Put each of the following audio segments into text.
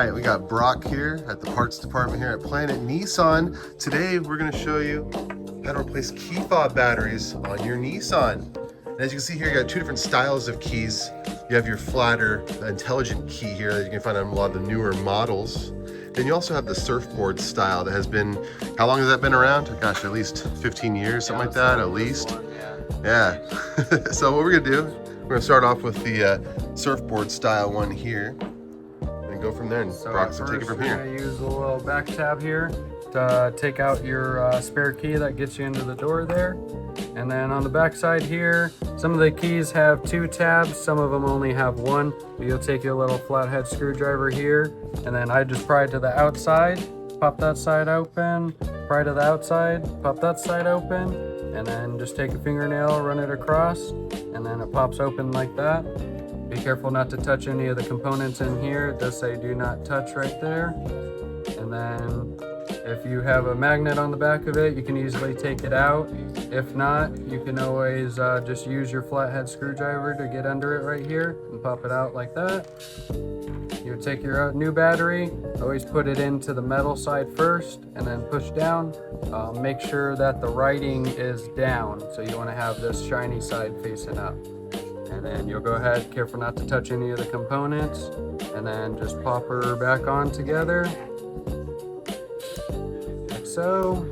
right, we got Brock here at the parts department here at Planet Nissan. Today we're going to show you how to replace key fob batteries on your Nissan. And as you can see here, you got two different styles of keys. You have your flatter, intelligent key here that you can find on a lot of the newer models. Then you also have the surfboard style that has been, how long has that been around? Gosh, at least 15 years, something like that, at least. Yeah. So what we're gonna do, we're gonna start off with the surfboard style one here, and go from there, and Brock's gonna take it from here. We're gonna use a little back tab here to take out your spare key that gets you into the door there. And then on the back side here, some of the keys have two tabs, some of them only have one. You'll take your little flathead screwdriver here, and then I just pry to the outside, pop that side open, pry to the outside, pop that side open, and then just take a fingernail, run it across, and then it pops open like that. Be careful not to touch any of the components in here. It does say do not touch right there. And then if you have a magnet on the back of it, you can easily take it out. If not, you can always just use your flathead screwdriver to get under it right here and pop it out like that. You take your new battery, always put it into the metal side first and then push down. Make sure that the writing is down, so you want to have this shiny side facing up. And then you'll go ahead, careful not to touch any of the components, and then just pop her back on together. Like so.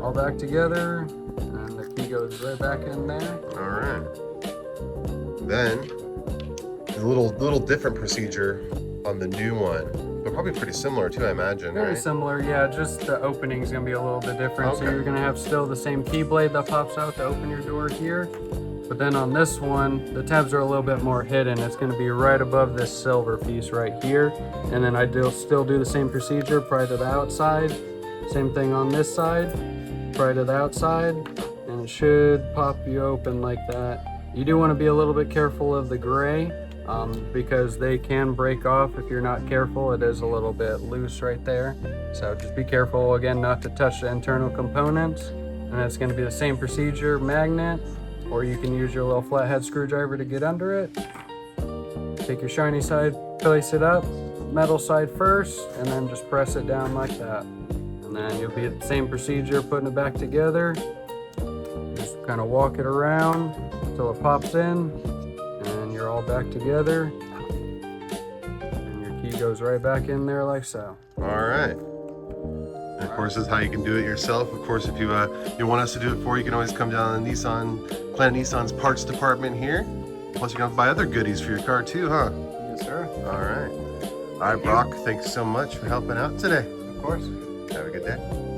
All back together, and the key goes right back in there. All right. Then a little different procedure on the new one, but probably pretty similar too, I imagine. Very right? similar, yeah. Just the opening's gonna be a little bit different. Okay. So you're gonna have still the same key blade that pops out to open your door here. But then on this one, the tabs are a little bit more hidden. It's gonna be right above this silver piece right here. And then I still do the same procedure, pry to the outside. Same thing on this side, pry to the outside, and it should pop you open like that. You do wanna be a little bit careful of the gray, because they can break off if you're not careful. It is a little bit loose right there. So just be careful, again, not to touch the internal components. And it's gonna be the same procedure, magnet, or you can use your little flathead screwdriver to get under it. Take your shiny side, place it up, metal side first, and then just press it down like that. And then you'll be at the same procedure, putting it back together. Just kind of walk it around until it pops in, and you're all back together. And your key goes right back in there like so. All right. And of course, this is how you can do it yourself. Of course, if you want us to do it for you, you can always come down to the Planet Nissan's parts department here. Plus, you can buy other goodies for your car too, huh? Yes, sir. All right. All right, Brock, thanks so much for helping out today. Of course. Have a good day.